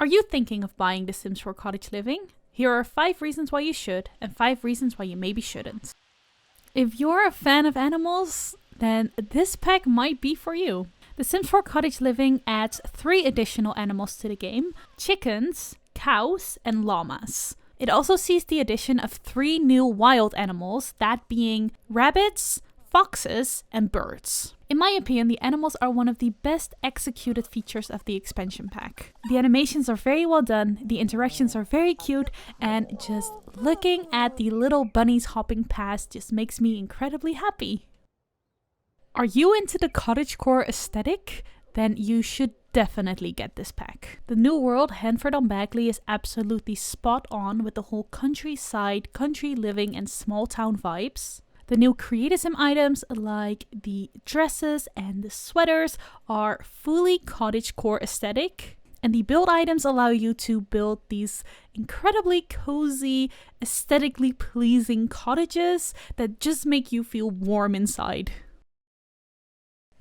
Are you thinking of buying The Sims 4 Cottage Living? Here are 5 reasons why you should and 5 reasons why you maybe shouldn't. If you're a fan of animals, then this pack might be for you. The Sims 4 Cottage Living adds 3 additional animals to the game: chickens, cows, and llamas. It also sees the addition of 3 new wild animals, that being rabbits, foxes, and birds. In my opinion, the animals are one of the best executed features of the expansion pack. The animations are very well done, the interactions are very cute, and just looking at the little bunnies hopping past just makes me incredibly happy. Are you into the cottagecore aesthetic? Then you should definitely get this pack. The new world, Hanford on Bagley, is absolutely spot on with the whole countryside, country living, and small town vibes. The new Creatism items like the dresses and the sweaters are fully cottagecore aesthetic. And the build items allow you to build these incredibly cozy, aesthetically pleasing cottages that just make you feel warm inside.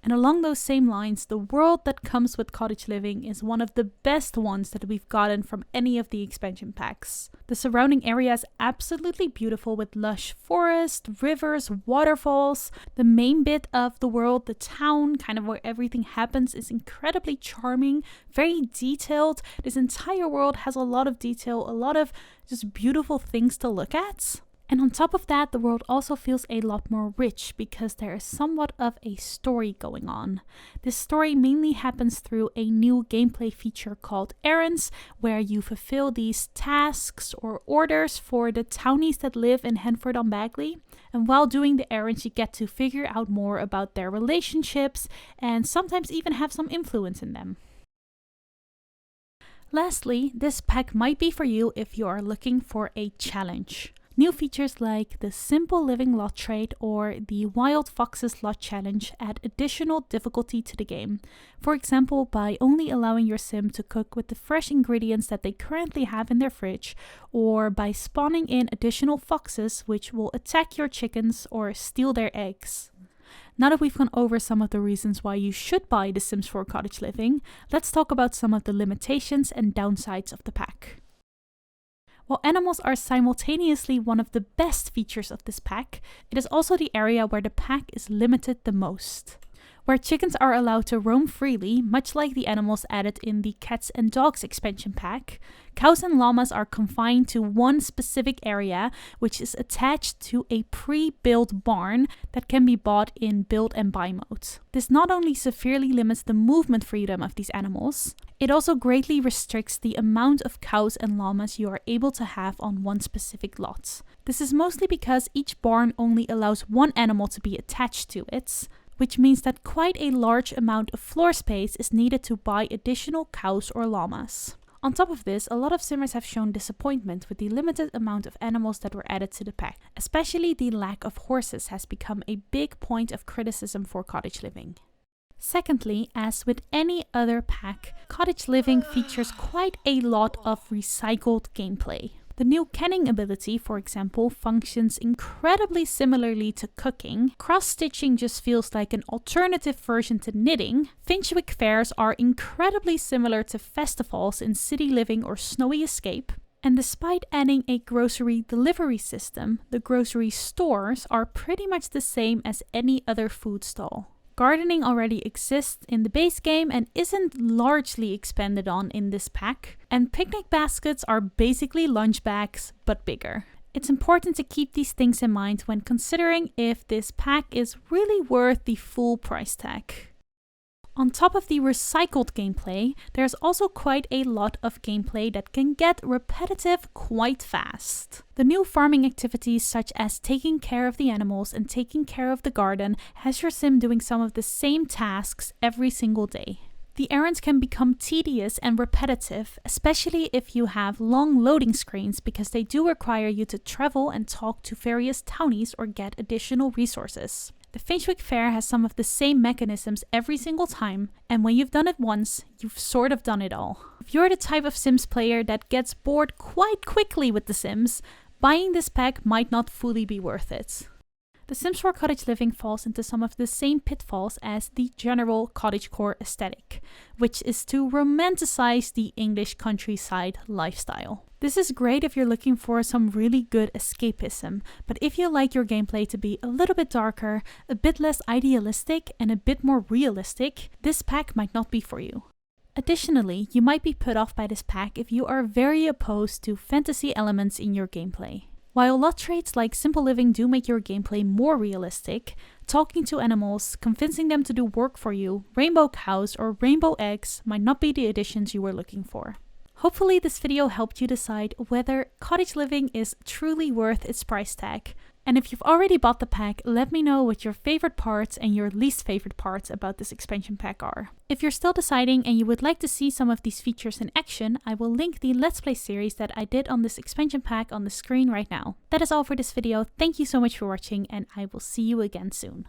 And along those same lines, the world that comes with Cottage Living is one of the best ones that we've gotten from any of the expansion packs. The surrounding area is absolutely beautiful with lush forest, rivers, waterfalls. The main bit of the world, the town, kind of where everything happens, is incredibly charming, very detailed. This entire world has a lot of detail, a lot of just beautiful things to look at. And on top of that, the world also feels a lot more rich because there is somewhat of a story going on. This story mainly happens through a new gameplay feature called errands, where you fulfill these tasks or orders for the townies that live in Hanford on Bagley. And while doing the errands, you get to figure out more about their relationships and sometimes even have some influence in them. Lastly, this pack might be for you if you are looking for a challenge. New features like the Simple Living Lot Trade or the Wild Foxes Lot Challenge add additional difficulty to the game. For example, by only allowing your sim to cook with the fresh ingredients that they currently have in their fridge, or by spawning in additional foxes which will attack your chickens or steal their eggs. Now that we've gone over some of the reasons why you should buy The Sims 4 Cottage Living, let's talk about some of the limitations and downsides of the pack. While animals are simultaneously one of the best features of this pack, it is also the area where the pack is limited the most. Where chickens are allowed to roam freely, much like the animals added in the Cats and Dogs expansion pack, cows and llamas are confined to one specific area, which is attached to a pre-built barn that can be bought in build and buy mode. This not only severely limits the movement freedom of these animals, it also greatly restricts the amount of cows and llamas you are able to have on one specific lot. This is mostly because each barn only allows one animal to be attached to it, which means that quite a large amount of floor space is needed to buy additional cows or llamas. On top of this, a lot of simmers have shown disappointment with the limited amount of animals that were added to the pack. Especially the lack of horses has become a big point of criticism for Cottage Living. Secondly, as with any other pack, Cottage Living features quite a lot of recycled gameplay. The new canning ability, for example, functions incredibly similarly to cooking. Cross-stitching just feels like an alternative version to knitting. Finchwick fairs are incredibly similar to festivals in City Living or Snowy Escape. And despite adding a grocery delivery system, the grocery stores are pretty much the same as any other food stall. Gardening already exists in the base game and isn't largely expanded on in this pack, and picnic baskets are basically lunch bags, but bigger. It's important to keep these things in mind when considering if this pack is really worth the full price tag. On top of the recycled gameplay, there's also quite a lot of gameplay that can get repetitive quite fast. The new farming activities such as taking care of the animals and taking care of the garden has your sim doing some of the same tasks every single day. The errands can become tedious and repetitive, especially if you have long loading screens because they do require you to travel and talk to various townies or get additional resources. The Finchwick Fair has some of the same mechanisms every single time, and when you've done it once, you've sort of done it all. If you're the type of Sims player that gets bored quite quickly with The Sims, buying this pack might not fully be worth it. The Sims 4 Cottage Living falls into some of the same pitfalls as the general cottagecore aesthetic, which is to romanticize the English countryside lifestyle. This is great if you're looking for some really good escapism, but if you like your gameplay to be a little bit darker, a bit less idealistic, and a bit more realistic, this pack might not be for you. Additionally, you might be put off by this pack if you are very opposed to fantasy elements in your gameplay. While lot traits like simple living do make your gameplay more realistic, talking to animals, convincing them to do work for you, rainbow cows, or rainbow eggs might not be the additions you were looking for. Hopefully this video helped you decide whether cottage living is truly worth its price tag. And if you've already bought the pack, let me know what your favorite parts and your least favorite parts about this expansion pack are. If you're still deciding and you would like to see some of these features in action, I will link the Let's Play series that I did on this expansion pack on the screen right now. That is all for this video. Thank you so much for watching, and I will see you again soon.